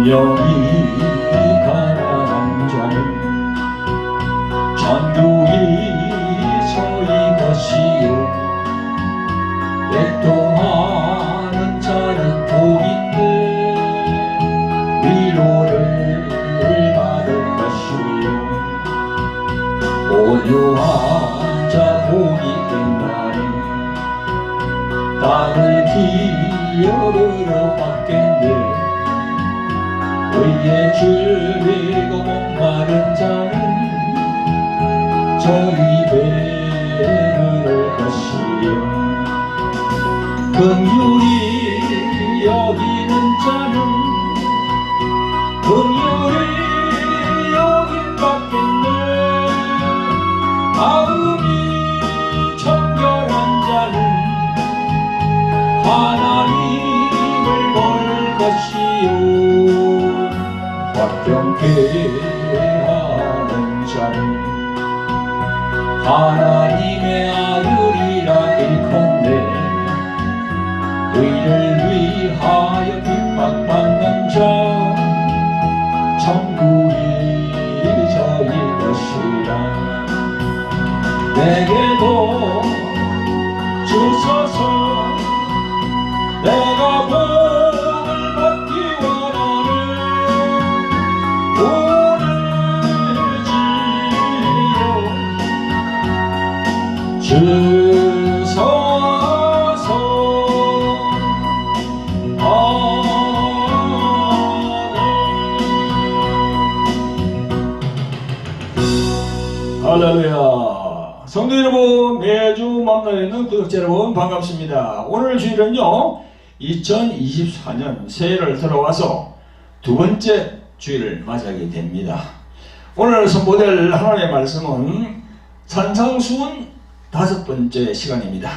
분명히 가난한 자는 천국이 저희 것이요 애통하는 자는 복인들 위로를 받을 것이요 온유한 자 복이 된다니 땅을 기어으로 받겠네. 의에 줄이고 목마른 자는 저희 배를 것이요 긍휼히 여기는 자는 긍휼히 여긴 받겠네. 마음이 청결한 자는 하나님을 볼 것이요 화평케 하는 자는 하나님의 아들이라 일컫네. 의를 위하여 핍박받는 자 천국이 저희 것이라. 내게도 주소서 내가 복을 받기 원하네. 오늘 주소서 할렐루야. 성도 여러분, 매주 만나고 있는 구독자 여러분 반갑습니다. 오늘 주일은요 2024년 새해를 들어와서 두 번째 주일을 맞이하게 됩니다. 오늘 선보될 하나님의 말씀은 산상수훈 5번째 시간입니다.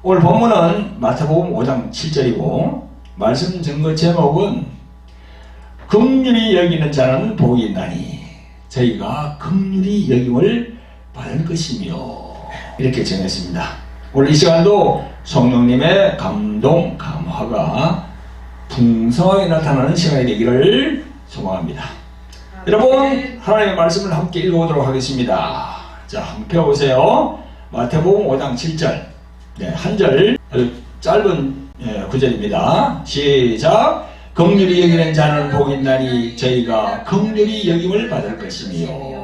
오늘 본문은 마태복음 5장 7절이고 말씀 증거 제목은 긍휼히 여기는 자는 복이 있나니 저희가 긍휼히 여김을 받을 것이며 이렇게 정했습니다. 오늘 이 시간도 성령님의 감동 감화가 풍성하게 나타나는 시간이 되기를 소망합니다. 여러분 하나님의 말씀을 함께 읽어보도록 하겠습니다. 자, 함께 펴보세요. 마태복음 5장 7절 한 절 아주 짧은 구절입니다. 시작. 긍휼히 여기는 자는 복이 있나니 저희가 긍휼히 여김을 받을 것이며.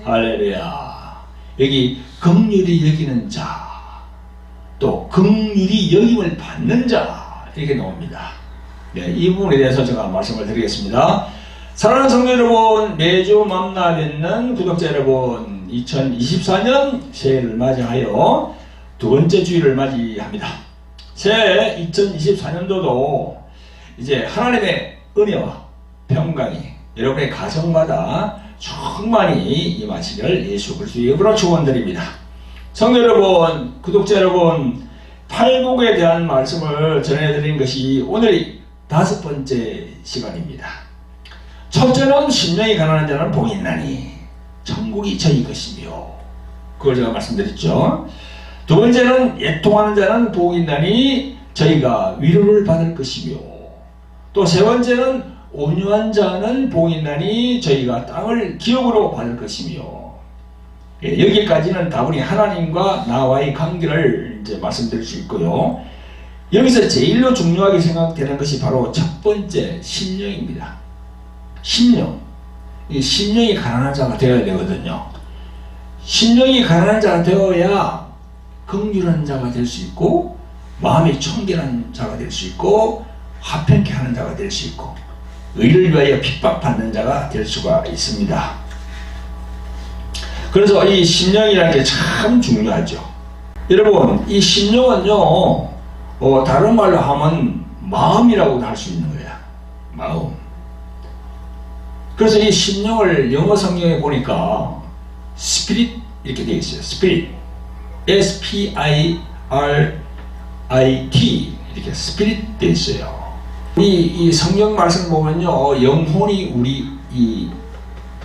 할렐루야. 여기 긍휼히 여기는 자, 또 긍휼히 여김을 받는 자 이렇게 나옵니다. 이 부분에 대해서 제가 말씀을 드리겠습니다. 사랑하는 성도 여러분, 매주 만나 뵙는 구독자 여러분, 2024년 새해를 맞이하여 두 번째 주일을 맞이합니다. 새해 2024년도도 이제 하나님의 은혜와 평강이 여러분의 가정마다 충만히 임하시기를 예수 그리스도의 이름으로 축원드립니다. 성도 여러분, 구독자 여러분, 팔복에 대한 말씀을 전해드린 것이 오늘이 5번째 시간입니다. 첫째는 심령이 가난한 자는 복이 있나니 천국이 저희 것이며, 그걸 제가 말씀드렸죠. 두 번째는 애통하는 자는 복이 있나니 저희가 위로를 받을 것이며, 또 세 번째는 온유한 자는 복이 있나니 저희가 땅을 기업으로 받을 것이며. 여기까지는 다분히 하나님과 나와의 관계를 이제 말씀드릴 수 있고요. 여기서 제일로 중요하게 생각되는 것이 바로 첫 번째 심령입니다. 심령. 이 심령이 가난한 자가 되어야 되거든요. 심령이 가난한 자가 되어야 긍휼한 자가 될 수 있고, 마음이 청결한 자가 될 수 있고, 화평케 하는 자가 될 수 있고, 의를 위하여 핍박받는 자가 될 수가 있습니다. 그래서 이 심령이라는 게 참 중요하죠. 여러분, 이 심령은요, 다른 말로 하면 마음이라고도 할 수 있는 거야. 마음. 그래서 이 심령을 영어 성경에 보니까 스피릿 이렇게 되어 있어요. 스피릿. S-P-I-R-I-T 이렇게 스피릿 되어 있어요. 이 성경 말씀 보면요, 영혼이 우리 이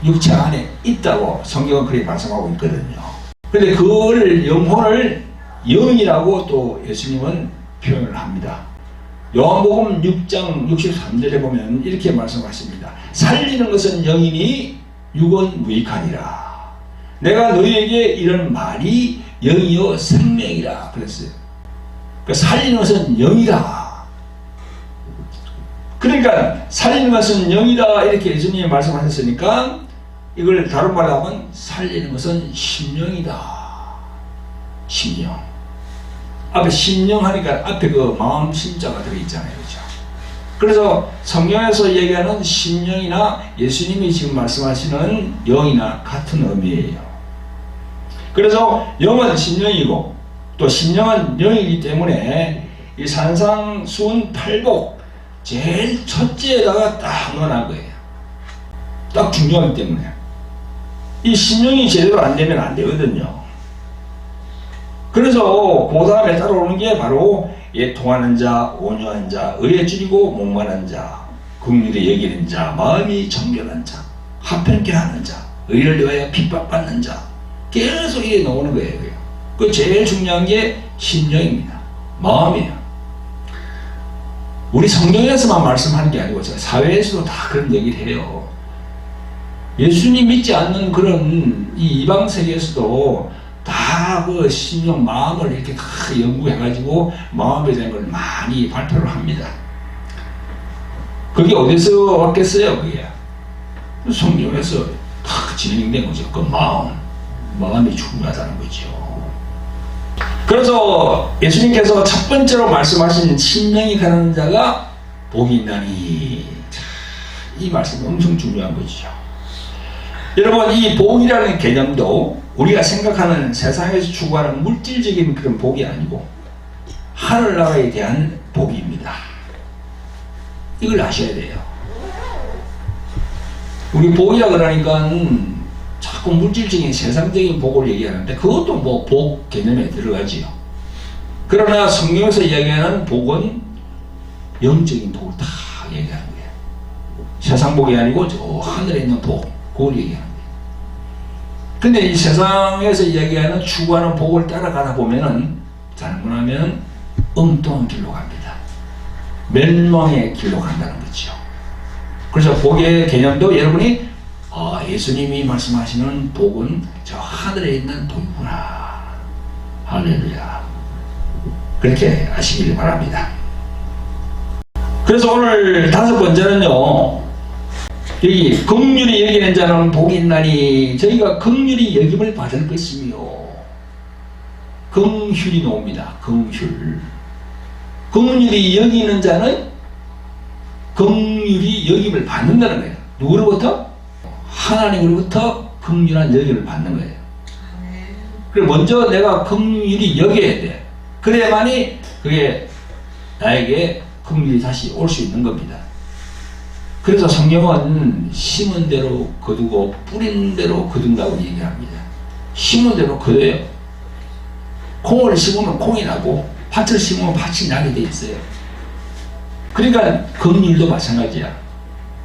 육체 안에 있다고 성경은 그렇게 말씀하고 있거든요. 그런데 그걸 영혼을 영이라고 또 예수님은 표현을 합니다. 요한복음 6장 63절에 보면 이렇게 말씀하십니다. 살리는 것은 영이니 육은 무익하니라. 내가 너희에게 이런 말이 영이요 생명이라 그랬어요. 그러니까 살리는 것은 영이다. 그러니까 살리는 것은 영이다 이렇게 예수님이 말씀하셨으니까 이걸 다른 말로 하면 살리는 것은 심령이다. 심령. 앞에 심령 하니까 앞에 그 마음 심자가 들어있잖아요. 그렇죠? 그래서 성경에서 얘기하는 심령이나 예수님이 지금 말씀하시는 영이나 같은 의미예요. 그래서 영은 심령이고 또 심령은 영이기 때문에 이 산상수훈8복 제일 첫째에다가 딱 넣어놓은 거예요. 딱 중요하기 때문에. 이 심령이 제대로 안 되면 안 되거든요. 그래서 그 다음에 따라오는 게 바로 애통하는 자, 온유한 자, 의에 줄이고 목마른 자, 긍휼히 여기는 자, 마음이 정결한 자, 화평케 하는 자, 의를 위하여 핍박받는 자, 계속 이게 나오는 거예요. 그 제일 중요한 게 심령입니다. 마음이에요. 우리 성경에서만 말씀하는 게 아니고 사회에서도 다 그런 얘기를 해요. 예수님 믿지 않는 그런 이 이방 세계에서도 다 그 심령 마음을 이렇게 다 연구해가지고 마음에 대한 걸 많이 발표를 합니다. 그게 어디서 왔겠어요? 그게 성경에서 다 진행된 거죠. 그 마음이 중요하다는 거죠. 그래서 예수님께서 첫 번째로 말씀하신 심령이 가난한 자가 복이 있나니, 이 말씀이 엄청 중요한 거죠. 여러분, 이 복이라는 개념도 우리가 생각하는 세상에서 추구하는 물질적인 그런 복이 아니고 하늘나라에 대한 복입니다. 이걸 아셔야 돼요. 우리 복이라 그러니까 자꾸 물질적인 세상적인 복을 얘기하는데 그것도 뭐 복 개념에 들어가지요. 그러나 성경에서 이야기하는 복은 영적인 복을 다 얘기하는 거예요. 세상 복이 아니고 저 하늘에 있는 복, 그걸 얘기하는 거예요. 근데 이 세상에서 이야기하는 추구하는 복을 따라가다 보면은 잘못하면 엉뚱한 길로 갑니다. 멸망의 길로 간다는 거죠. 그래서 복의 개념도 여러분이 예수님이 말씀하시는 복은 저 하늘에 있는 복이구나. 할렐루야. 그렇게 아시길 바랍니다. 그래서 오늘 다섯 번째는요, 여기 긍휼히 여기는 자는 복이 있나니 저희가 긍휼히 여김을 받을 것이며, 긍휼이 나옵니다. 긍휼. 긍휼히 여기는 자는 긍휼히 여김을 받는다는 거예요. 누구로부터? 하나님으로부터 긍휼한 여김을 받는 거예요. 그리고 먼저 내가 긍휼히 여겨야 돼. 그래야만이 그게 나에게 긍휼이 다시 올 수 있는 겁니다. 그래서 성경은 심은 대로 거두고 뿌린 대로 거둔다고 얘기합니다. 심은 대로 거둬요. 콩을 심으면 콩이 나고 밭을 심으면 밭이 나게 돼 있어요. 그러니까 긍휼도 마찬가지야.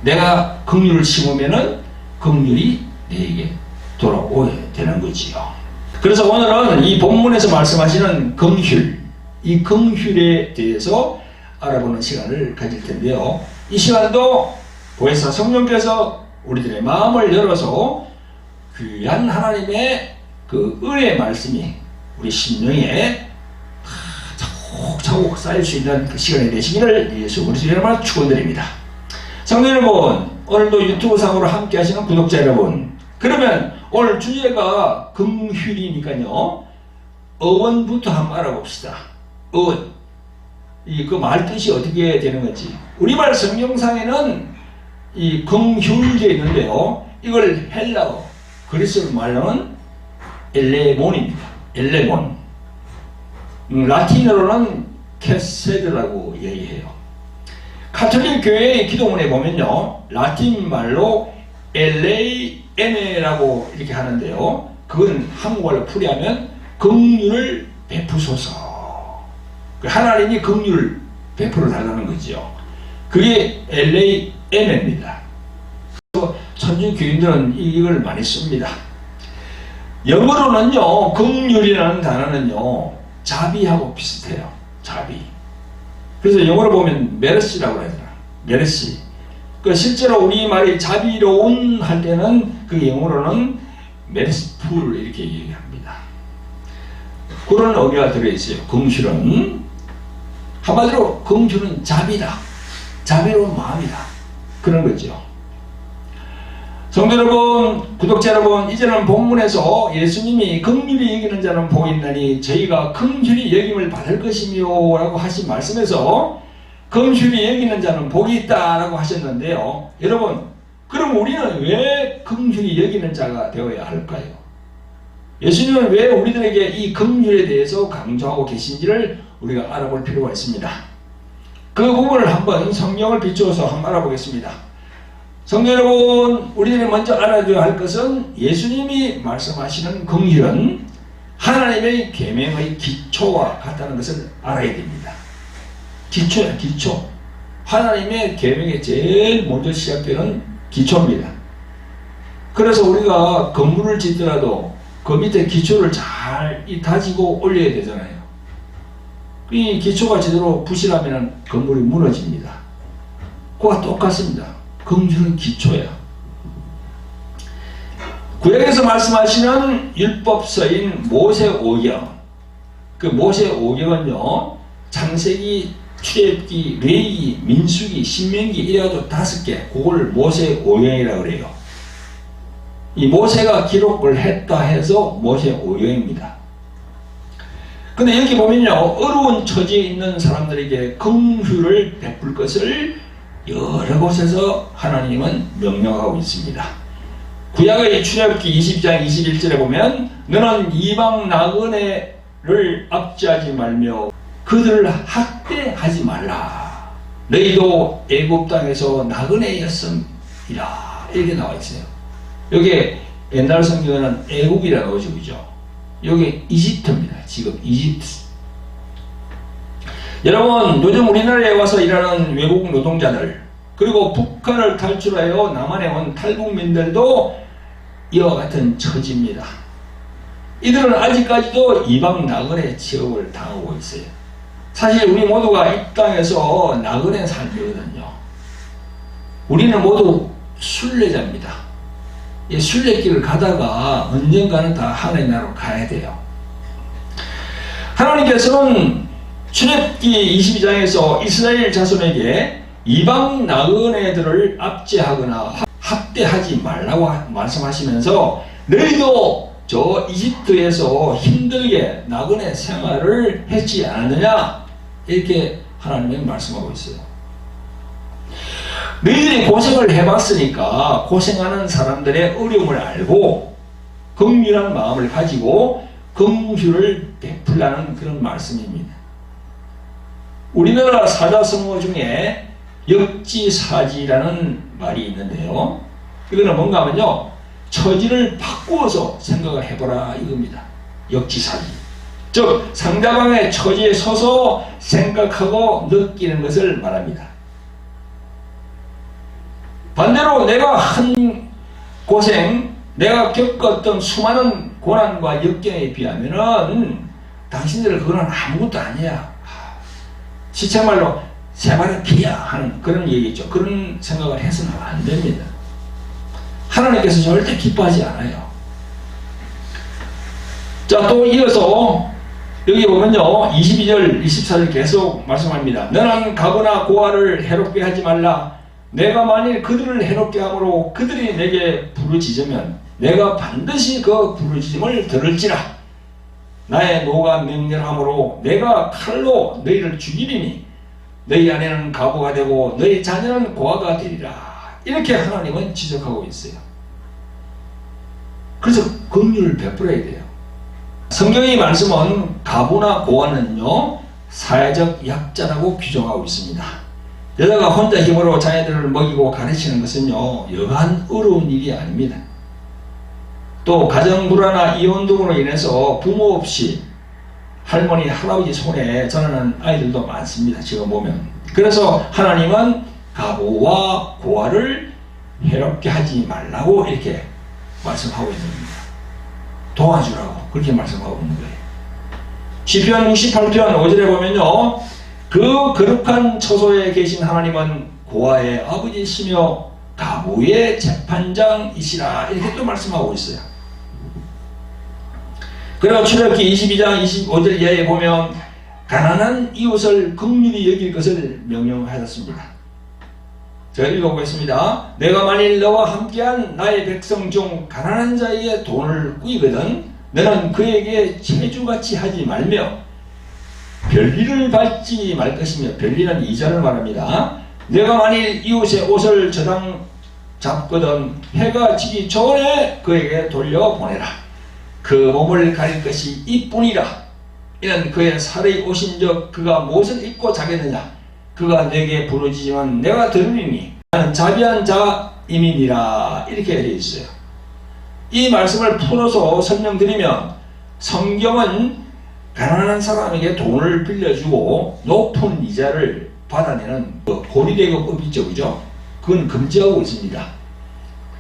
내가 긍휼을 심으면은 긍휼이 내게 돌아오게 되는 거지요. 그래서 오늘은 이 본문에서 말씀하시는 긍휼, 이 긍휼에 대해서 알아보는 시간을 가질 텐데요. 이 시간도 보혜사 성령께서 우리들의 마음을 열어서 귀한 하나님의 그 은혜의 말씀이 우리 심령에 차곡차곡 쌓일 수 있는 그 시간이 되시기를 예수 그리스도의 이름으로 축원드립니다. 성도 여러분, 오늘도 유튜브 상으로 함께 하시는 구독자 여러분, 그러면 오늘 주제가 긍휼이니까요, 어원부터 한번 알아봅시다. 어원. 그 말 뜻이 어떻게 되는 건지. 우리말 성경상에는 이 긍휼되어 있는데요, 이걸 헬라어, 그리스 말로는 엘레몬입니다. 엘레몬. 라틴어로는 캐세드라고 얘기해요. 가톨릭 교회의 기도문에 보면요, 라틴 말로 엘레이에네라고 이렇게 하는데요, 그건 한국말로 풀이하면 긍휼을 베푸소서. 하나님이 긍휼을 베풀어 달라는 거죠. 그게 엘레이에네입니다. 천주 교인들은 이걸 많이 씁니다. 영어로는요, 긍휼이라는 단어는요, 자비하고 비슷해요. 자비. 그래서 영어로 보면 메르시라고 하잖아. 메르시. 그 실제로 우리말이 자비로운 할 때는 그 영어로는 메르시풀 이렇게 얘기합니다. 그런 의미가 들어있어요. 긍휼은 한마디로 긍휼은 자비다. 자비로운 마음이다. 그런 거죠. 성도 여러분, 구독자 여러분, 이제는 본문에서 예수님이 긍휼히 여기는 자는 복이 있나니 저희가 긍휼히 여김을 받을 것이며 라고 하신 말씀에서 긍휼히 여기는 자는 복이 있다 라고 하셨는데요. 여러분, 그럼 우리는 왜 긍휼히 여기는 자가 되어야 할까요? 예수님은 왜 우리들에게 이 긍휼에 대해서 강조하고 계신지를 우리가 알아볼 필요가 있습니다. 그 부분을 한번 성경을 비추어서 한번 알아보겠습니다. 성도 여러분, 우리들이 먼저 알아줘야 할 것은 예수님이 말씀하시는 긍휼은 하나님의 계명의 기초와 같다는 것을 알아야 됩니다. 기초야, 기초. 하나님의 계명에 제일 먼저 시작되는 기초입니다. 그래서 우리가 건물을 짓더라도 그 밑에 기초를 잘 다지고 올려야 되잖아요. 이 기초가 제대로 부실하면 건물이 무너집니다. 그와 똑같습니다. 긍휼은 기초야. 구약에서 말씀하시는 율법서인 모세오경, 그 모세오경은요, 창세기, 출애굽기, 레위기, 민수기, 신명기 이래가지고 5개, 그걸 모세오경이라고 그래요. 이 모세가 기록을 했다 해서 모세오경입니다. 근데 여기 보면요, 어려운 처지에 있는 사람들에게 긍휼을 베풀 것을 여러 곳에서 하나님은 명령하고 있습니다. 구약의 출애굽기 20장 21절에 보면 너는 이방 나그네를 압제하지 말며 그들을 학대하지 말라. 너희도 애굽 땅에서 나그네였음이라. 이렇게 나와 있어요. 여기 옛날 성경에는 애굽이라고 나오죠, 그죠? 여기 이집트입니다. 지금 이집트. 여러분, 요즘 우리나라에 와서 일하는 외국 노동자들, 그리고 북한을 탈출하여 남한에 온 탈북민들도 이와 같은 처지입니다. 이들은 아직까지도 이방 나그네 취업을 당하고 있어요. 사실 우리 모두가 이 땅에서 나그네 살거든요. 우리는 모두 순례자입니다. 이 순례길을 가다가 언젠가는 다 하나님 나라로 가야 돼요. 하나님께서는 출애굽기 22장에서 이스라엘 자손에게 이방 나그네들을 압제하거나 학대하지 말라고 말씀하시면서 너희도 저 이집트에서 힘들게 나그네 생활을 했지 않았느냐, 이렇게 하나님은 말씀하고 있어요. 너희들이 고생을 해봤으니까 고생하는 사람들의 어려움을 알고 긍휼한 마음을 가지고 긍휼을 베풀라는 그런 말씀입니다. 우리나라 사자성어 중에 역지사지라는 말이 있는데요. 이거는 뭔가 하면요, 처지를 바꾸어서 생각을 해보라 이겁니다. 역지사지. 즉 상대방의 처지에 서서 생각하고 느끼는 것을 말합니다. 반대로 내가 한 고생, 내가 겪었던 수많은 고난과 역경에 비하면은 당신들 그거는 아무것도 아니야. 시체말로 새마른 피야 하는 그런 얘기죠. 그런 생각을 해서는 안 됩니다. 하나님께서 절대 기뻐하지 않아요. 자, 또 이어서 여기 보면요, 22절 24절 계속 말씀합니다. 너는 가거나 고아를 해롭게 하지 말라. 내가 만일 그들을 해롭게 함으로 그들이 내게 부르짖으면 내가 반드시 그 부르짖음을 들을지라. 나의 노가 맹렬함으로 내가 칼로 너희를 죽이리니 너희 아내는 가부가 되고 너희 자녀는 고아가 되리라. 이렇게 하나님은 지적하고 있어요. 그래서 긍휼을 베풀어야 돼요. 성경의 말씀은 가부나 고아는요, 사회적 약자라고 규정하고 있습니다. 여자가 혼자 힘으로 자녀들을 먹이고 가르치는 것은요, 여간 어려운 일이 아닙니다. 또 가정 불화나 이혼 등으로 인해서 부모 없이 할머니, 할아버지 손에 자라는 아이들도 많습니다. 지금 보면. 그래서 하나님은 가부와 고아를 해롭게 하지 말라고 이렇게 말씀하고 있는 겁니다. 도와주라고 그렇게 말씀하고 있는 거예요. 시편 68편 5절에 보면요, 그 거룩한 처소에 계신 하나님은 고아의 아버지시며 가부의 재판장이시라 이렇게 또 말씀하고 있어요. 그리고 출애굽기 22장 25절 이하에 보면 가난한 이웃을 긍휼히 여길 것을 명령하셨습니다. 제가 읽어보겠습니다. 내가 만일 너와 함께한 나의 백성 중 가난한 자에게 돈을 꾸이거든 너는 그에게 체주같이 하지 말며 별리를 받지 말 것이며 별리는 이자를 말합니다. 내가 만일 이웃의 옷을 저당 잡거든 해가 지기 전에 그에게 돌려보내라. 그 몸을 가릴 것이 이뿐이라. 이는 그의 살이 오신적 그가 무엇을 입고 자겠느냐. 그가 내게 부르짖으면 내가 들으리니 나는 자비한 자임이니라. 이렇게 되어 있어요. 이 말씀을 풀어서 설명드리면 성경은 가난한 사람에게 돈을 빌려주고 높은 이자를 받아내는 고리대금법이 있죠, 그죠? 그건 금지하고 있습니다.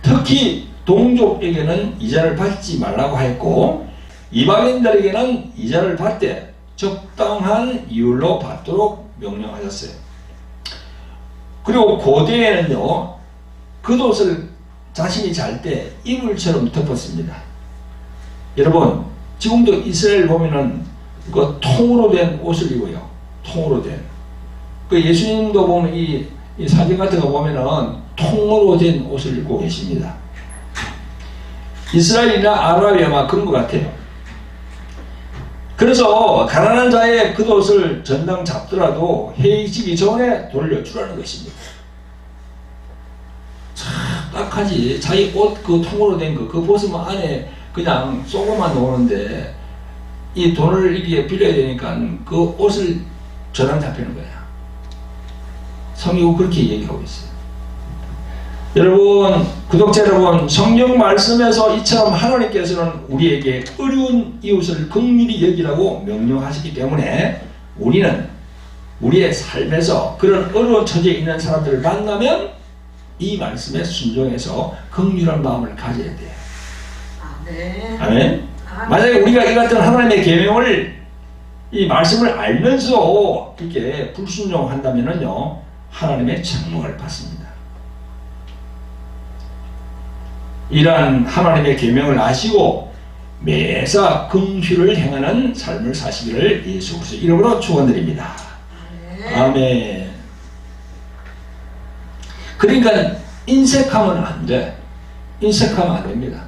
특히 동족에게는 이자를 받지 말라고 했고 이방인들에게는 이자를 받되 적당한 이율로 받도록 명령하셨어요. 그리고 고대에는요, 겉옷을 자신이 잘 때 이불처럼 덮었습니다. 여러분, 지금도 이스라엘 보면은 그 통으로 된 옷을 입어요. 통으로 된. 그 예수님도 보면 이 사진 같은 거 보면은 통으로 된 옷을 입고 계십니다. 이스라엘이나 아랍이 아마 그런 것 같아요. 그래서 가난한 자의 겉옷을 전당 잡더라도 해지기 전에 돌려주라는 것입니다. 참 딱하지. 자기 옷 그 통으로 된 거 그거 벗으면 안에 그냥 쏘고만 노는데 이 돈을 이렇게 빌려야 되니까 그 옷을 저당 잡히는 거야. 성경은 그렇게 얘기하고 있어요. 여러분, 구독자 여러분, 성경 말씀에서 이처럼 하나님께서는 우리에게 어려운 이웃을 긍휼히 여기라고 명령하시기 때문에 우리는 우리의 삶에서 그런 어려운 처지에 있는 사람들을 만나면 이 말씀에 순종해서 긍휼한 마음을 가져야 돼요. 네. 아멘. 만약에 우리가 이 같은 하나님의 계명을 이 말씀을 알면서 이렇게 불순종한다면요 하나님의 책망을 받습니다. 이러한 하나님의 계명을 아시고 매사 긍휼을 행하는 삶을 사시기를 예수 그리스도 이름으로 축원드립니다. 아멘. 그러니까 인색하면 안 돼. 인색하면 안 됩니다.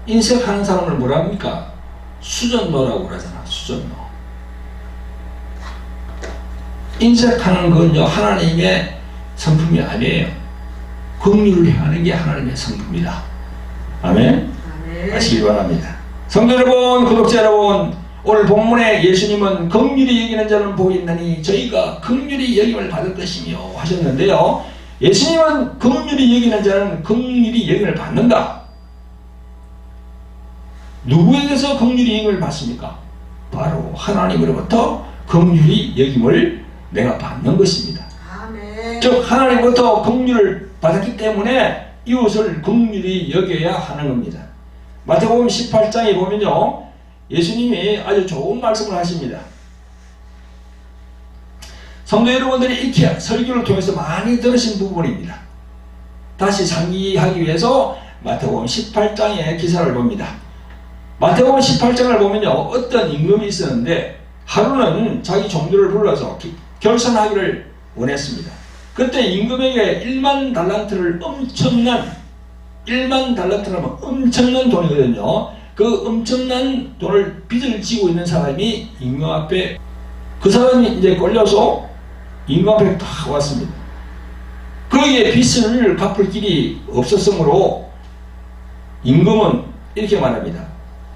인색하는 사람을 뭐라 합니까? 수전노라고 그러잖아. 수전노. 인색하는 건요 하나님의 성품이 아니에요. 긍휼을 행하는 게 하나님의 성품이다. 아멘. 하시기 바랍니다. 성도 여러분, 구독자 여러분, 오늘 본문에 예수님은 긍휼히 여기는 자는 복이 있나니 저희가 긍휼히 여김을 받을 것이며 하셨는데요. 예수님은 긍휼히 여기는 자는 긍휼히 여김을 받는다. 누구에게서 긍휼히 여김을 받습니까? 바로 하나님으로부터 긍휼히 여김을 내가 받는 것입니다. 아멘. 즉 하나님부터 긍휼을 받았기 때문에 이웃을 긍휼히 여겨야 하는 겁니다. 마태복음 18장에 보면요 예수님이 아주 좋은 말씀을 하십니다. 성도 여러분들이 이렇게 설교를 통해서 많이 들으신 부분입니다. 다시 상기하기 위해서 마태복음 18장의 기사를 봅니다. 마태복음 18장을 보면요 어떤 임금이 있었는데 하루는 자기 종들을 불러서 결산하기를 원했습니다. 그때 임금에게 1만 달란트를 엄청난 1만 달란트라면 엄청난 돈이거든요. 그 엄청난 돈을 빚을 지고 있는 사람이 임금 앞에 그 사람이 이제 걸려서 임금 앞에 딱 왔습니다. 그에게 빚을 갚을 길이 없었으므로 임금은 이렇게 말합니다.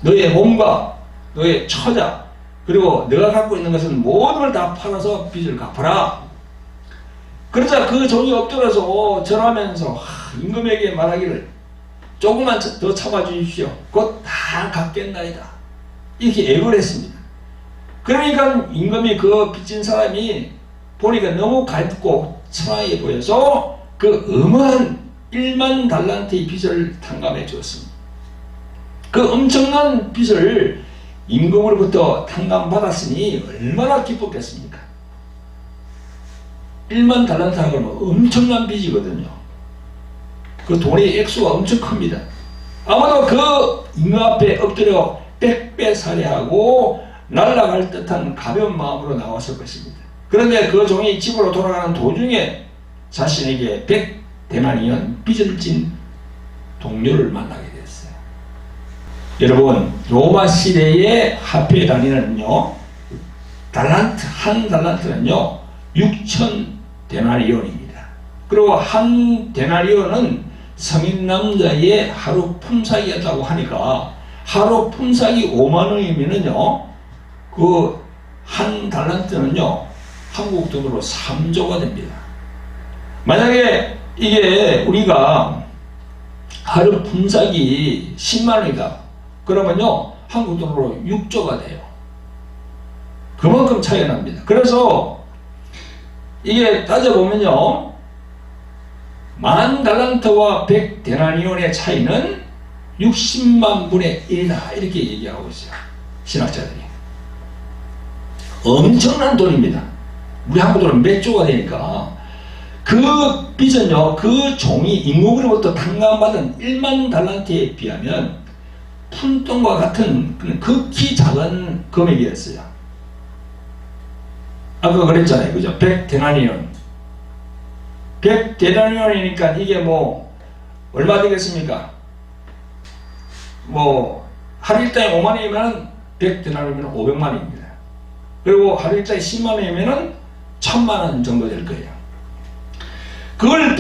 너의 몸과 너의 처자 그리고 내가 갖고 있는 것은 모든 걸 다 팔아서 빚을 갚아라. 그러자 그 종이 엎드려서 절하면서 임금에게 말하기를 조금만 더 참아주십시오. 곧 다 갚겠나이다. 이렇게 애를 했습니다. 그러니까 임금이 그 빚진 사람이 보니까 너무 갈고 천하게 보여서 그 어마한 1만 달란트의 빚을 탕감해 주었습니다. 그 엄청난 빚을 임금으로부터 탕감받았으니 얼마나 기뻤겠습니까? 1만 달란트라고 하면 엄청난 빚이거든요. 그 돈의 액수가 엄청 큽니다. 아마도 그 임금 앞에 엎드려 빽빽 살해하고 날아갈 듯한 가벼운 마음으로 나왔을 것입니다. 그런데 그 종이 집으로 돌아가는 도중에 자신에게 100데나리온 빚을 진 동료를 만나게 됐어요. 여러분, 로마 시대의 화폐 단위는요, 달란트, 한 달란트는요 6,000데나리온입니다. 그리고 한 데나리온은 성인 남자의 하루 품삯이었다고 하니까 하루 품삯이 5만원이면은요 그 한 달란트는요 한국 돈으로 3조가 됩니다. 만약에 이게 우리가 하루 품삯이 10만원이다 그러면요 한국 돈으로 6조가 돼요. 그만큼 차이가 납니다. 그래서 이게 따져보면요 10,000달란트와 100데나리온의 차이는 60만 분의 1이다 이렇게 얘기하고 있어요. 신학자들이. 엄청난 돈입니다. 우리 한국 돈은 몇 조가 되니까. 그 빚은요 그 종이 임금으로부터 탕감받은 1만 달란트에 비하면 푼돈과 같은 극히 작은 금액이었어요. 아까 그랬잖아요. 그죠? 100데나리온. 100데나리온이니까 이게 뭐 얼마 되겠습니까? 뭐 하루 일당이 5만원이면 100데나리온이면 500만원입니다. 그리고 하루 일당이 10만원이면 1000만원 정도 될 거예요. 그걸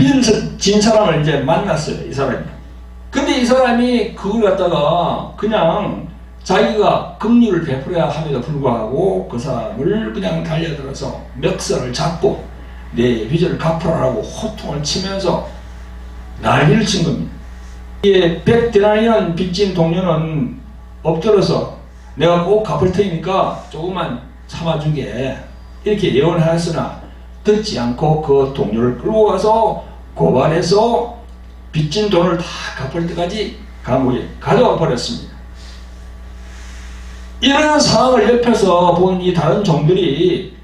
진 사람을 이제 만났어요. 이 사람이. 근데 이 사람이 그걸 갖다가 그냥 자기가 긍휼을 베풀어야 함에도 불구하고 그 사람을 그냥 달려들어서 멱살을 잡고 내 빚을 갚으라고 호통을 치면서 난리를 친 겁니다. 이게 100데나리온 빚진 동료는 엎드려서 내가 꼭 갚을 테니까 조금만 참아주게 이렇게 예언을 하였으나 듣지 않고 그 동료를 끌고 가서 고발해서 빚진 돈을 다 갚을 때까지 감옥에 가져가 버렸습니다. 이런 상황을 옆에서 본 이 다른 종들이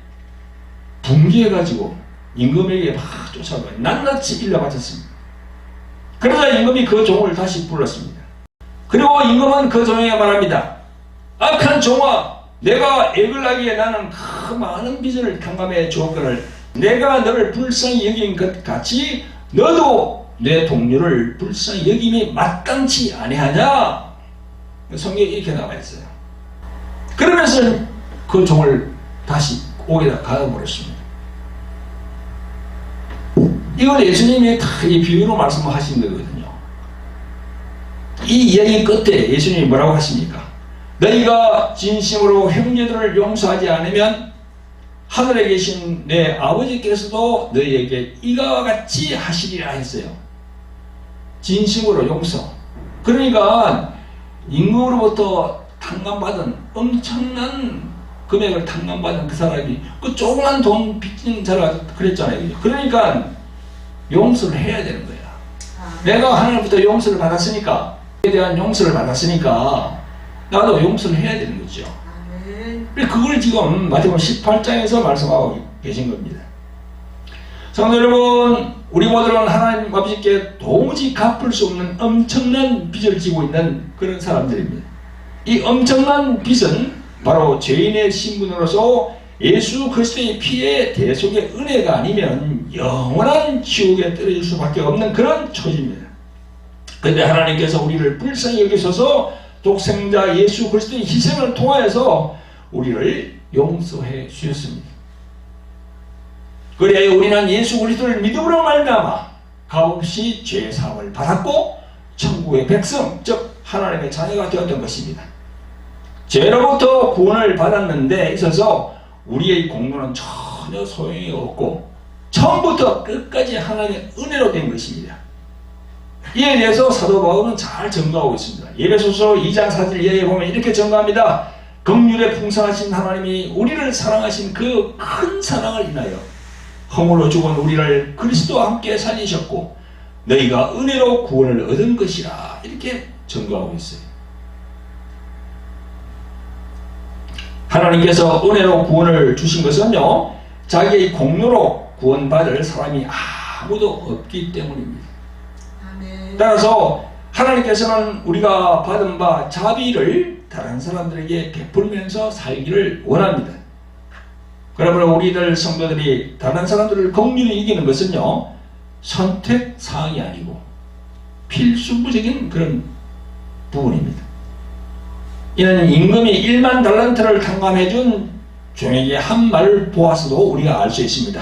분개해가지고 임금에게 막 쫓아가 낱낱이 일러바쳤습니다. 그러자 임금이 그 종을 다시 불렀습니다. 그리고 임금은 그 종에게 말합니다. 악한 종아, 내가 액을 하기에 나는 그 많은 빚을 탕감해 주었거늘 내가 너를 불쌍히 여긴 것 같이 너도 내 동료를 불쌍히 여김이 마땅치 아니하냐? 성경에 이렇게 나와 있어요. 그러면서 그 종을 다시 옥에다 가둬버렸습니다. 이건 예수님이 다 이 비유로 말씀하신 거거든요. 이 이야기 끝에 예수님이 뭐라고 하십니까? 너희가 진심으로 형제들을 용서하지 않으면 하늘에 계신 내 아버지께서도 너희에게 이와 같이 하시리라 했어요. 진심으로 용서. 그러니까 임금으로부터 탕감받은 엄청난 금액을 탕감받은 그 사람이 그 조그만 돈 빚진 자가 그랬잖아요. 그러니까 용서를 해야 되는 거야. 내가 하나님부터 용서를 받았으니까, 그에 대한 용서를 받았으니까 나도 용서를 해야 되는 거죠. 그걸 지금 마태복음 18장에서 말씀하고 계신 겁니다. 성도 여러분, 우리 모두는 하나님 아버지께 도무지 갚을 수 없는 엄청난 빚을 지고 있는 그런 사람들입니다. 이 엄청난 빚은 바로 죄인의 신분으로서 예수 그리스도의 피의 대속의 은혜가 아니면 영원한 지옥에 떨어질 수밖에 없는 그런 처지입니다. 그런데 하나님께서 우리를 불쌍히 여기셔서 독생자 예수 그리스도의 희생을 통하여서 우리를 용서해 주셨습니다. 그래야 우리는 예수 그리스도를 믿음으로 말미암아 값없이 죄 사함을 받았고 천국의 백성, 즉 하나님의 자녀가 되었던 것입니다. 죄로부터 구원을 받았는데 있어서 우리의 공로는 전혀 소용이 없고 처음부터 끝까지 하나님의 은혜로 된 것입니다. 이에 대해서 사도 바울은 잘 증거하고 있습니다. 에베소서 2장 4절 이하에 보면 이렇게 증거합니다. 긍휼에 풍성하신 하나님이 우리를 사랑하신 그 큰 사랑을 인하여 허물로 죽은 우리를 그리스도와 함께 살리셨고 너희가 은혜로 구원을 얻은 것이라 이렇게 증거하고 있어요. 하나님께서 은혜로 구원을 주신 것은요 자기의 공로로 구원받을 사람이 아무도 없기 때문입니다. 아멘. 따라서 하나님께서는 우리가 받은 바 자비를 다른 사람들에게 베풀면서 살기를 원합니다. 그러므로 우리들 성도들이 다른 사람들을 긍휼히 이기는 것은요, 선택사항이 아니고 필수적인 그런 부분입니다. 이는 임금이 1만 달란트를 탕감해준 종에게 한 말을 보아서도 우리가 알 수 있습니다.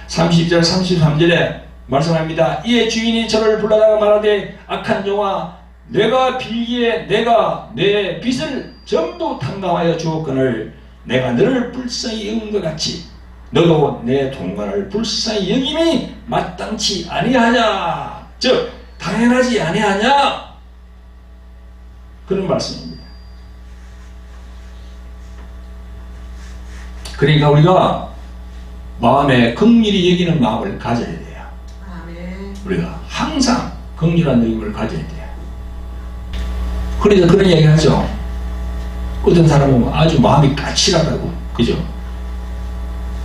32절 33절에 말씀합니다. 이에 주인이 저를 불러다가 말하되 악한 종아, 내가 빌기에 내가 내 빚을 전부 탕감하여 주었거늘 내가 너를 불쌍히 여긴 것 같이 너도 내 동관을 불쌍히 여김이 마땅치 아니하냐, 즉 당연하지 아니하냐, 그런 말씀입니다. 그러니까 우리가 마음에 긍휼히 여기는 마음을 가져야 돼요. 아멘. 우리가 항상 긍휼한 느낌을 가져야 돼요. 그래서 그런 얘기 하죠. 어떤 사람은 아주 마음이 까칠하다고, 그죠?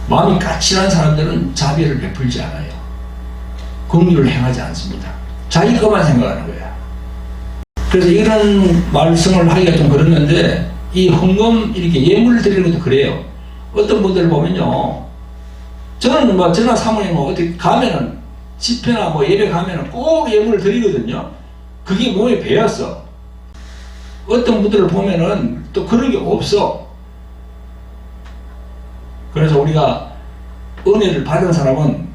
마음이 까칠한 사람들은 자비를 베풀지 않아요. 긍휼을 행하지 않습니다. 자기 것만 생각하는 거야. 그래서 이런 말씀을 하기가 좀 그렇는데, 이 헌금 이렇게 예물을 드리는 것도 그래요. 어떤 분들 보면요, 저는 저나 사모님 어디 가면은 집회나 예배 가면은 꼭 예물을 드리거든요. 그게 몸에 배었어. 어떤 분들을 보면은 또 그런 게 없어. 그래서 우리가 은혜를 받은 사람은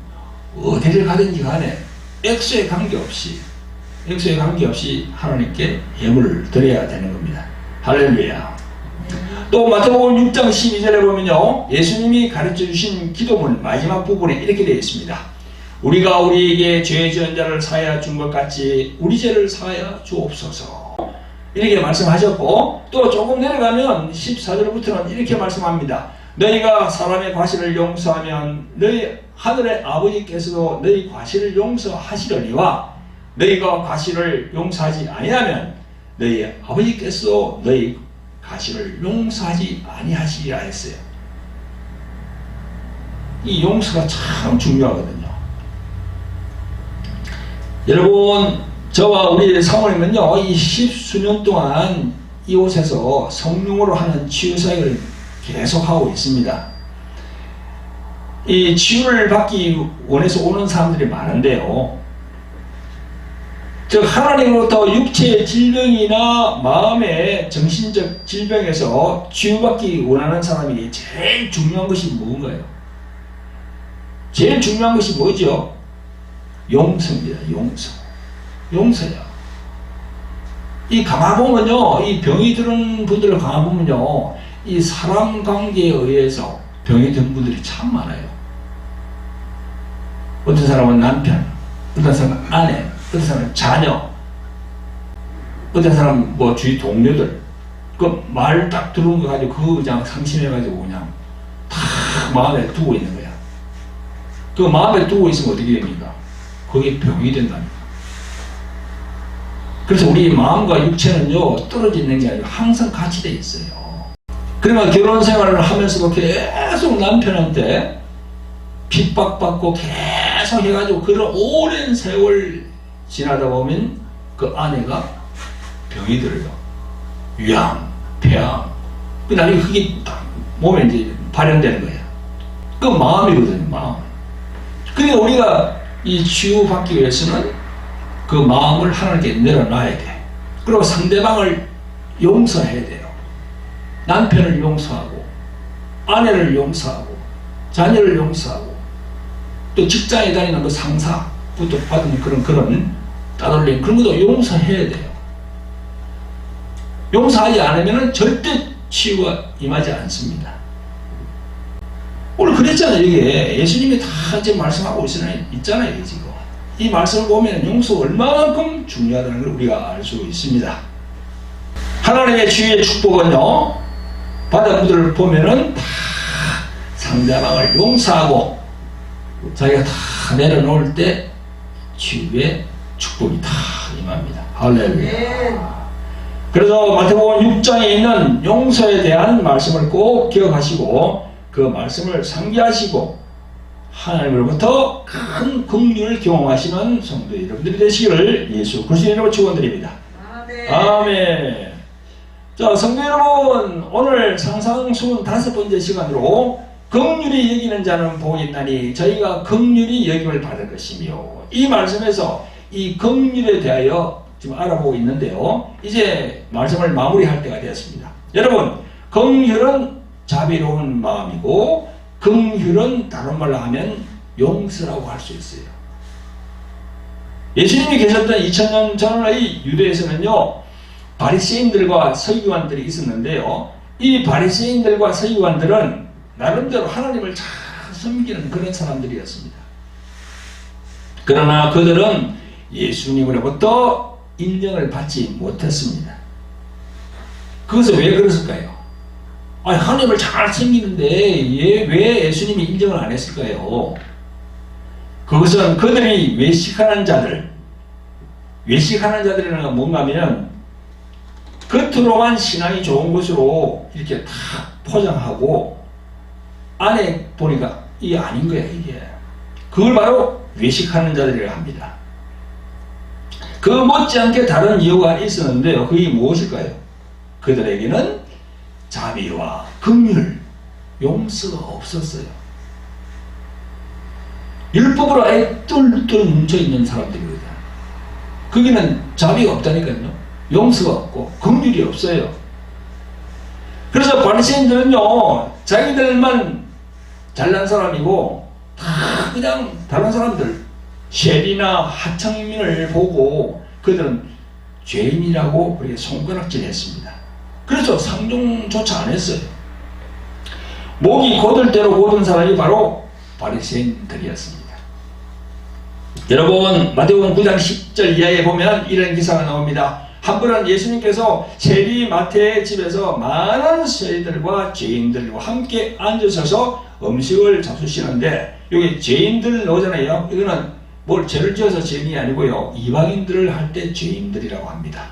어디를 가든지 간에 액수에 관계없이 하나님께 예물을 드려야 되는 겁니다. 할렐루야. 또 마태복음 6장 12절에 보면요, 예수님이 가르쳐 주신 기도문 마지막 부분에 이렇게 되어 있습니다. 우리가 우리에게 죄 지은 자를 사하여 준 것 같이 우리 죄를 사하여 주옵소서, 이렇게 말씀하셨고, 또 조금 내려가면 14절부터는 이렇게 말씀합니다. 너희가 사람의 과실을 용서하면 너희 하늘의 아버지께서도 너희 과실을 용서하시려니와 너희가 과실을 용서하지 아니하면 너희 아버지께서도 너희 과실을 용서하지 아니하시리라 했어요. 이 용서가 참 중요하거든요. 여러분, 저와 우리 사모님은요, 이 10수년 동안 이곳에서 성령으로 하는 치유사역을 계속하고 있습니다. 이 치유를 받기 원해서 오는 사람들이 많은데요, 즉 하나님으로부터 육체의 질병이나 마음의 정신적 질병에서 치유받기 원하는 사람이 제일 중요한 것이 뭔가요? 제일 중요한 것이 뭐죠? 용서입니다. 용서야. 이 가만보면요, 이 병이 드는 분들을 가만보면요, 이 사람 관계에 의해서 병이 든 분들이 참 많아요. 어떤 사람은 남편, 어떤 사람은 아내, 어떤 사람은 자녀, 어떤 사람은 주위 동료들, 그 말 딱 들은 거 가지고 그거 그냥 상심해가지고 그냥 다 마음에 두고 있는 거야. 그 마음에 두고 있으면 어떻게 됩니까? 그게 병이 된답니다. 그래서 우리 마음과 육체는요, 떨어지는 게 아니고 항상 같이 돼 있어요. 그러면 결혼 생활을 하면서도 계속 남편한테 핍박받고 계속 해가지고 그런 오랜 세월 지나다 보면 그 아내가 병이 들어요. 위암, 폐암. 나중에 그게 딱 몸에 이제 발현되는 거예요. 그 마음이거든요, 마음. 그러니까 우리가 이 치유받기 위해서는 그 마음을 하나님께 내려놔야 돼. 그리고 상대방을 용서해야 돼요. 남편을 용서하고, 아내를 용서하고, 자녀를 용서하고, 또 직장에 다니는 그 상사부터 받은 그런 따돌림, 그런 것도 용서해야 돼요. 용서하지 않으면 절대 치유가 임하지 않습니다. 오늘 그랬잖아요. 이게 예수님이 다 지금 말씀하고 있잖아요. 지금 이 말씀을 보면 용서가 얼마만큼 중요하다는 걸 우리가 알 수 있습니다. 하나님의 치유의 축복은요, 받은 분들을 보면은 다 상대방을 용서하고 자기가 다 내려놓을 때 치유의 축복이 다 임합니다. 할렐루야. 그래서 마태복음 6장에 있는 용서에 대한 말씀을 꼭 기억하시고 그 말씀을 상기하시고 하나님으로부터 큰 긍휼을 경험하시는 성도 여러분들이 되시기를 예수 그리스도의 이름으로 축원드립니다. 아멘. 아멘. 자, 성도 여러분, 오늘 상상수훈 5번째 시간으로 긍휼히 여기는 자는 복이 있나니 저희가 긍휼히 여김을 받을 것이며, 이 말씀에서 이 긍휼에 대하여 지금 알아보고 있는데요. 이제 말씀을 마무리할 때가 되었습니다. 여러분, 긍휼은 자비로운 마음이고 긍휼은 다른 말로 하면 용서라고 할 수 있어요. 예수님이 계셨던 2000년 전의 유대에서는요, 바리새인들과 서기관들이 있었는데요. 이 바리새인들과 서기관들은 나름대로 하나님을 잘 섬기는 그런 사람들이었습니다. 그러나 그들은 예수님으로부터 인정을 받지 못했습니다. 그것은 왜 그랬을까요? 아니, 하나님을 잘 섬기는데 왜 예수님이 인정을 안 했을까요? 그것은 그들이 외식하는 자들이라는 건 뭔가 하면 겉으로만 신앙이 좋은 것으로 이렇게 다 포장하고 안에 보니까 이게 아닌 거야, 이게. 그걸 바로 외식하는 자들이라고 합니다. 그 못지않게 다른 이유가 있었는데요. 그게 무엇일까요? 그들에게는 자비와 긍휼, 용서가 없었어요. 율법으로 아예 똘똘 뭉쳐있는 사람들이거든요. 거기는 자비가 없다니까요. 용서가 없고 긍휼이 없어요. 그래서 바리새인들은요, 자기들만 잘난 사람이고 다 그냥 다른 사람들, 세리나 하청민을 보고 그들은 죄인이라고 그렇게 손가락질 했습니다. 그래서 상종조차 안 했어요. 목이 곧을 대로 곧은 사람이 바로 바리새인들이었습니다. 여러분, 마태복음 9장 10절 이하에 보면 이런 기사가 나옵니다. 한 번은 예수님께서 세리 마태의 집에서 많은 세리들과 죄인들과 함께 앉으셔서 음식을 잡수시는데, 여기 죄인들 나오잖아요. 이거는 뭘 죄를 지어서 죄인이 아니고요, 이방인들을 할 때 죄인들이라고 합니다.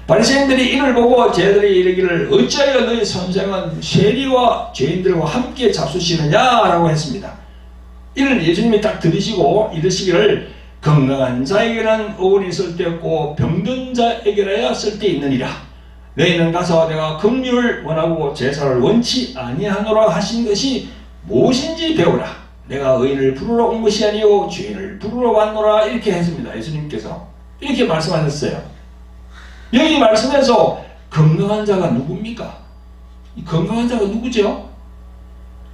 바리새인들이 이를 보고 쟤들이 이르기를 어찌하여 너희 선생은 세리와 죄인들과 함께 잡수시느냐라고 했습니다. 이를 예수님이 딱 들으시고 이르시기를 건강한 자에게는 어원이 쓸데없고 병든 자에게라야 쓸데있느니라. 너희는 가서 내가 긍휼을 원하고 제사를 원치 아니하노라 하신 것이 무엇인지 배우라. 내가 의인을 부르러 온 것이 아니요 죄인을 부르러 왔노라. 이렇게 했습니다. 예수님께서 이렇게 말씀하셨어요. 여기 말씀에서 건강한 자가 누굽니까? 이 건강한 자가 누구죠?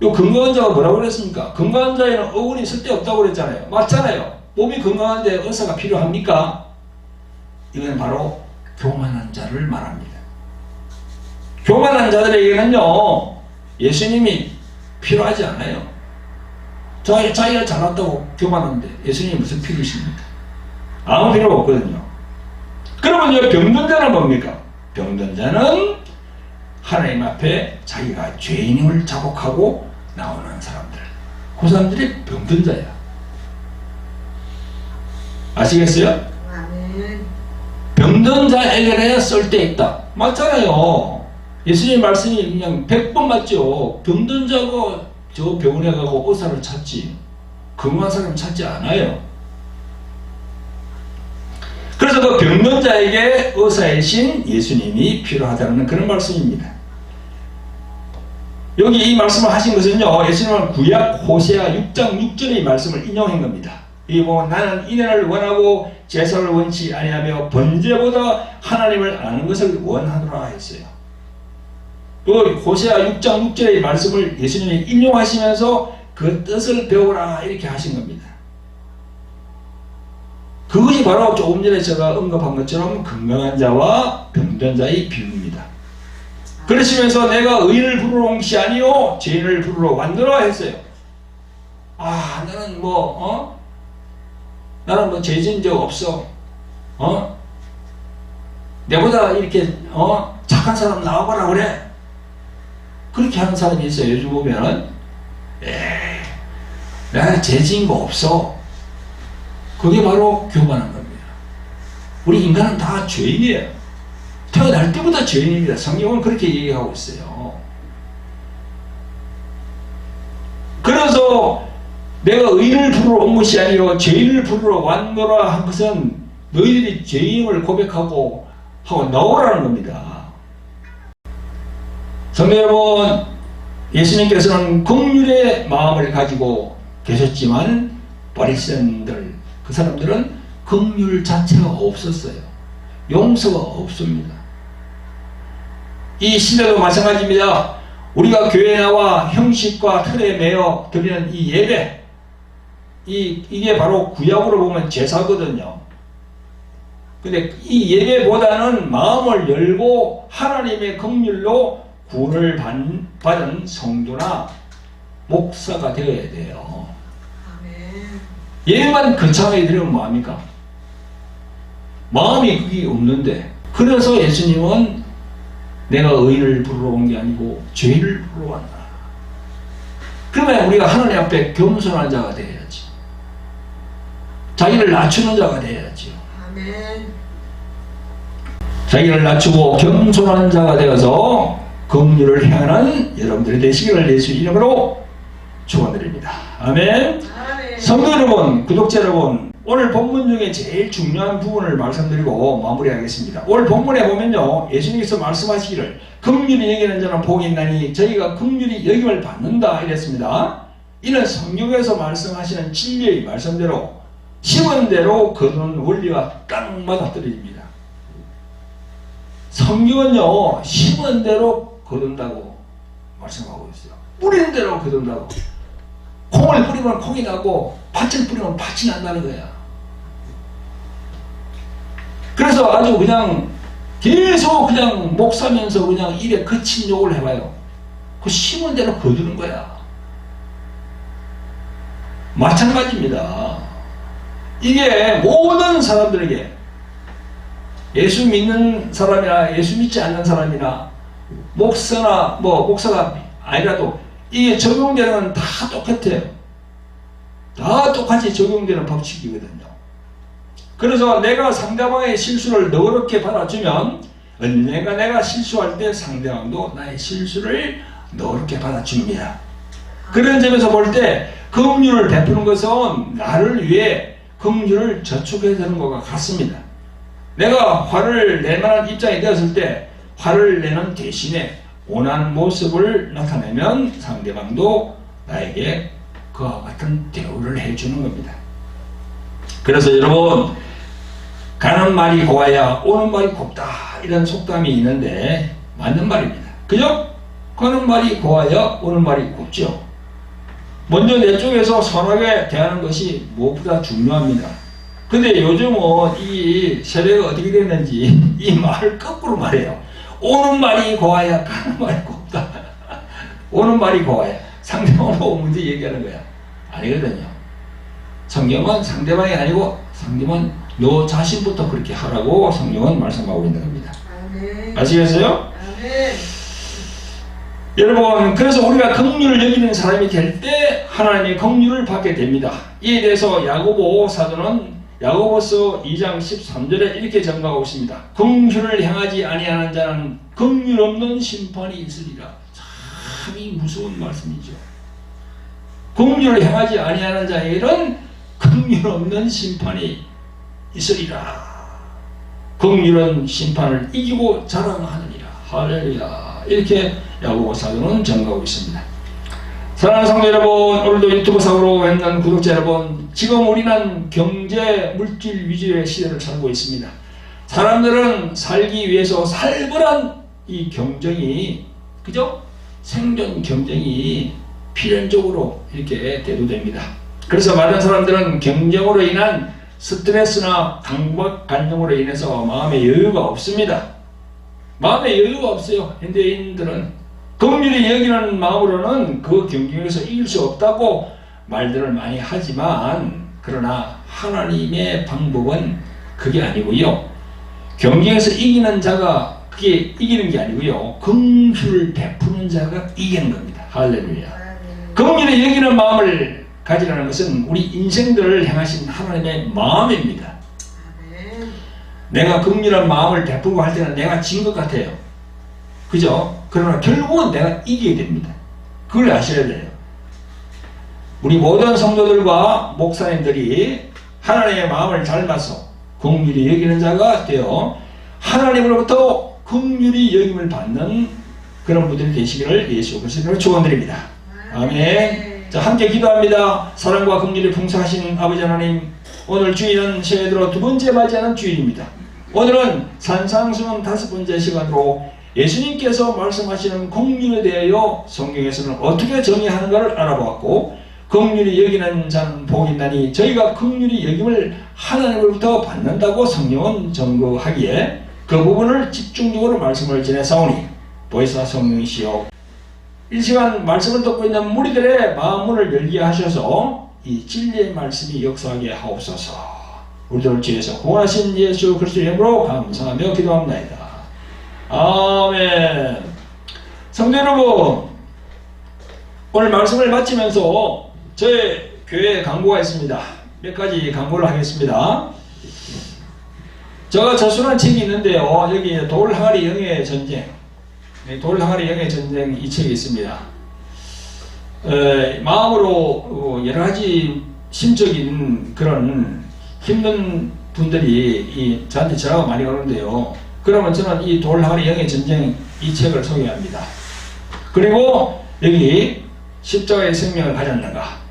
이 건강한 자가 뭐라고 그랬습니까? 건강한 자에는 어원이 쓸데없다고 그랬잖아요. 맞잖아요. 몸이 건강한데 의사가 필요합니까? 이건 바로 교만한 자를 말합니다. 교만한 자들에게는요, 예수님이 필요하지 않아요. 자기가 잘났다고 교만한데 예수님이 무슨 필요이십니까? 아무 필요 없거든요. 그러면 이 병든 자는 뭡니까? 병든 자는 하나님 앞에 자기가 죄인임을 자복하고 나오는 사람들. 그 사람들이 병든 자야. 아시겠어요? 아멘. 병든 자에게는 쓸데있다. 맞잖아요. 예수님 말씀이 그냥 100번 맞죠. 병든 자가 저 병원에 가고 의사를 찾지, 건강한 사람 찾지 않아요. 그래서 그 병든 자에게 의사이신 예수님이 필요하다는 그런 말씀입니다. 여기 이 말씀을 하신 것은요, 예수님은 구약 호세아 6장 6절의 말씀을 인용한 겁니다. 이 보면 나는 인연을 원하고 제사를 원치 아니하며 번제보다 하나님을 아는 것을 원하노라 했어요. 그 호세아 6장 6절의 말씀을 예수님이 인용하시면서 그 뜻을 배우라 이렇게 하신 겁니다. 그것이 바로 조금 전에 제가 언급한 것처럼 건강한 자와 병든 자의 비유입니다. 그러시면서 내가 의인을 부르러 온 것이 아니요 죄인을 부르러 왔노라 했어요. 나는 나는 뭐 죄진 적 없어. 내보다 이렇게 착한 사람 나와봐라 그래. 그렇게 하는 사람이 있어요. 요즘 보면은 내가 죄진 거 없어. 그게 바로 교만한 겁니다. 우리 인간은 다 죄인이에요. 태어날 때부터 죄인입니다. 성경은 그렇게 얘기하고 있어요. 그래서 그래서 내가 의를 부르러 온 것이 아니라 죄인을 부르러 왔노라 한 것은 너희들이 죄인을 고백하고 나오라는 겁니다. 성도 여러분, 예수님께서는 긍휼의 마음을 가지고 계셨지만 바리새인들, 그 사람들은 긍휼 자체가 없었어요. 용서가 없습니다. 이 시대도 마찬가지입니다. 우리가 교회에 나와 형식과 틀에 매여 드리는 이 예배, 이게 바로 구약으로 보면 제사거든요. 근데 이 예배보다는 마음을 열고 하나님의 긍휼로 구원을 받은 성도나 목사가 되어야 돼요. 아멘. 예배만 거창하게 드리면 뭐합니까? 마음이 그게 없는데. 그래서 예수님은 내가 의인을 부르러 온 게 아니고 죄인을 부르러 왔다. 그러면 우리가 하나님 앞에 겸손한 자가 되어야지. 자기를 낮추는 자가 되어야지. 아멘. 자기를 낮추고 겸손한 자가 되어서 긍휼을 행하는 여러분들이 되시기를 예수 이름으로 축원드립니다. 아멘. 아멘. 성도 여러분, 구독자 여러분, 오늘 본문 중에 제일 중요한 부분을 말씀드리고 마무리하겠습니다. 오늘 본문에 보면요, 예수님께서 말씀하시기를 긍휼히 여기는 자는 복이 있나니 저희가 긍휼히 여김을 받는다 이랬습니다. 이는 성경에서 말씀하시는 진리의 말씀대로 심은 대로 거두는 원리와 딱 맞아떨어집니다. 성경은요, 심은 대로 거둔다고 말씀하고 있어요. 뿌리는 대로 거둔다고. 콩을 뿌리면 콩이 나고 밭을 뿌리면 밭이 난다는 거야. 그래서 아주 그냥 계속 그냥 목사면서 그냥 입에 거친 욕을 해봐요. 그 심은 대로 거두는 거야. 마찬가지입니다. 이게 모든 사람들에게, 예수 믿는 사람이나 예수 믿지 않는 사람이나 목사나 목사가 아니라도 이게 적용되는 건 다 똑같아요. 다 똑같이 적용되는 법칙이거든요. 그래서 내가 상대방의 실수를 너그럽게 받아주면 언젠가 내가 실수할 때 상대방도 나의 실수를 너그럽게 받아줍니다. 그런 점에서 볼 때 긍휼을 베푸는 것은 나를 위해 긍휼을 저축해야 되는 것과 같습니다. 내가 화를 낼 만한 입장이 되었을 때 화를 내는 대신에 온화한 모습을 나타내면 상대방도 나에게 그와 같은 대우를 해주는 겁니다. 그래서 여러분, 가는 말이 고와야 오는 말이 곱다 이런 속담이 있는데 맞는 말입니다. 그죠? 가는 말이 고와야 오는 말이 곱죠. 먼저 내 쪽에서 선하게 대하는 것이 무엇보다 중요합니다. 근데 요즘은 이 세대가 어떻게 됐는지 이 말을 거꾸로 말해요. 오는 말이 고와야 가는 말이 곱다. 오는 말이 고와야 상대방 보고 문제 얘기하는 거야. 아니거든요. 성경은 상대방이 아니고 상대방은 너 자신부터 그렇게 하라고 성경은 말씀하고 있는 겁니다. 아멘. 아시겠어요? 아멘. 여러분, 그래서 우리가 긍휼을 여기는 사람이 될 때 하나님의 긍휼을 받게 됩니다. 이에 대해서 야고보 사도는 야고보서 2장 13절에 이렇게 전가하고 있습니다. 긍휼을 행하지 아니하는 자는 긍휼 없는 심판이 있으리라. 참이 무서운 말씀이죠. 긍휼을 행하지 아니하는 자에게는 긍휼 없는 심판이 있으리라. 긍휼은 심판을 이기고 자랑하느니라. 할렐루야. 이렇게 야고보 사도는 전가하고 있습니다. 사랑하는 성도 여러분, 오늘도 유튜브 상으로 있는 구독자 여러분, 지금 우리는 경제 물질 위주의 시대를 살고 있습니다. 사람들은 살기 위해서 살벌한 이 경쟁이, 그죠? 생존 경쟁이 필연적으로 이렇게 대두됩니다. 그래서 많은 사람들은 경쟁으로 인한 스트레스나 강박관념으로 인해서 마음의 여유가 없습니다. 마음의 여유가 없어요. 현대인들은 긍휼히 여기는 마음으로는 그 경쟁에서 이길 수 없다고 말들을 많이 하지만, 그러나 하나님의 방법은 그게 아니고요. 경쟁에서 이기는 자가 그게 이기는 게 아니고요. 긍휼을 베푸는 자가 이기는 겁니다. 할렐루야. 긍휼히 여기는 마음을 가지라는 것은 우리 인생들을 향하신 하나님의 마음입니다. 내가 긍휼한 마음을 베풀고 할 때는 내가 진 것 같아요. 그죠? 그러나 결국은 내가 이기게 됩니다. 그걸 아셔야 돼요. 우리 모든 성도들과 목사님들이 하나님의 마음을 닮아서 긍휼히 여기는 자가 되어 하나님으로부터 긍휼히 여김을 받는 그런 분들이 되시기를 예수 그리스도로 축원드립니다. 아멘. 자, 함께 기도합니다. 사랑과 긍휼이 풍성하신 아버지 하나님, 오늘 주일은 새해 들어 두 번째 맞이하는 주일입니다. 오늘은 산상수는 5번째 시간으로 예수님께서 말씀하시는 긍휼에 대하여 성경에서는 어떻게 정의하는가를 알아보았고, 긍휼히 여기는 자는 복이 있나니 저희가 긍휼히 여김을 하나님으로부터 받는다고 성경은 증거하기에 그 부분을 집중적으로 말씀을 전해사오니 보혜사 성령이시여, 이 시간 말씀을 듣고 있는 무리들의 마음문을 열게 하셔서 이 진리의 말씀이 역사하게 하옵소서. 우리들을 주에서 구원하신 예수 그리스도의 이름으로 감사하며 기도합니다. 아멘. 성도 여러분, 오늘 말씀을 마치면서 저희 교회에 광고가 있습니다. 몇 가지 광고를 하겠습니다. 제가 저술한 책이 있는데요. 여기 돌항아리 영예 전쟁, 돌항아리 영예 전쟁 이 책이 있습니다. 마음으로 여러 가지 심적인 그런 힘든 분들이 저한테 전화가 많이 오는데요. 그러면 저는 이 돌항아리 영예 전쟁 이 책을 소개합니다. 그리고 여기 십자가의 생명을 가졌는가,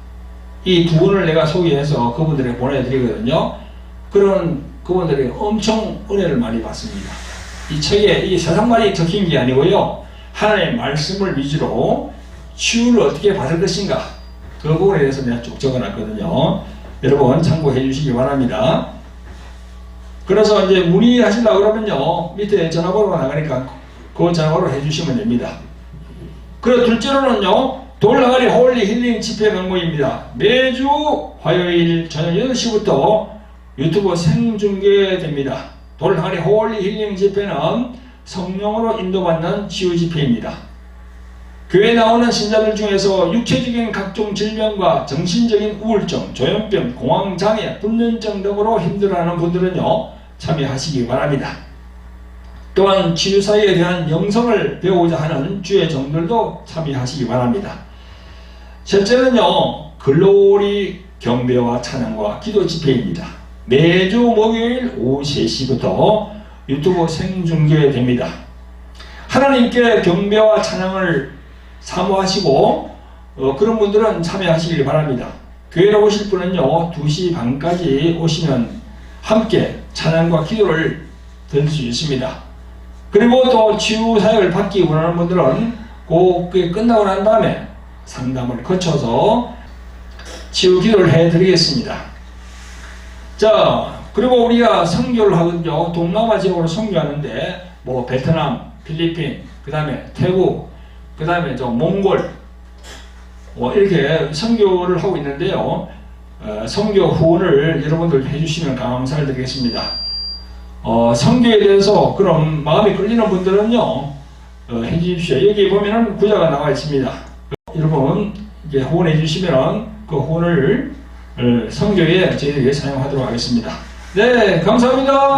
이 두 권을 내가 소개해서 그분들에게 보내드리거든요. 그런 그분들이 엄청 은혜를 많이 받습니다. 이 책에 이 세상말이 적힌 게 아니고요, 하나님의 말씀을 위주로 치유를 어떻게 받을 것인가, 그 부분에 대해서 내가 쭉 적어놨거든요. 여러분 참고해 주시기 바랍니다. 그래서 이제 문의하시려고 그러면요, 밑에 전화번호가 나가니까 그 전화번호로 해주시면 됩니다. 그리고 둘째로는요, 돌항아리 홀리 힐링 집회 강모입니다. 매주 화요일 저녁 8시부터 유튜브 생중계됩니다. 돌항아리 홀리 힐링 집회는 성령으로 인도받는 치유 집회입니다. 교회에 나오는 신자들 중에서 육체적인 각종 질병과 정신적인 우울증, 조현병, 공황장애, 불면증 등으로 힘들어하는 분들은요, 참여하시기 바랍니다. 또한 치유사에 대한 영성을 배우고자 하는 주의 종들도 참여하시기 바랍니다. 셋째는요, 글로리 경배와 찬양과 기도 집회입니다. 매주 목요일 오후 3시부터 유튜브 생중계됩니다. 하나님께 경배와 찬양을 사모하시고 그런 분들은 참여하시길 바랍니다. 교회로 오실 분은요, 2시 반까지 오시면 함께 찬양과 기도를 드릴 수 있습니다. 그리고 또 치유 사역을 받기 원하는 분들은 그게 끝나고 난 다음에 상담을 거쳐서 치유 기도를 해드리겠습니다. 자, 그리고 우리가 선교를 하거든요. 동남아 지역으로 선교하는데 뭐 베트남, 필리핀, 그 다음에 태국, 그 다음에 몽골, 이렇게 선교를 하고 있는데요. 선교 후원을 여러분들 해주시면 감사를 드리겠습니다. 선교에 대해서 그럼 마음이 끌리는 분들은요, 해주십시오. 여기 보면은 구자가 나와 있습니다. 여러분 이제 후원해 주시면 그 후원을 선교에 저희들이 사용하도록 하겠습니다. 네, 감사합니다.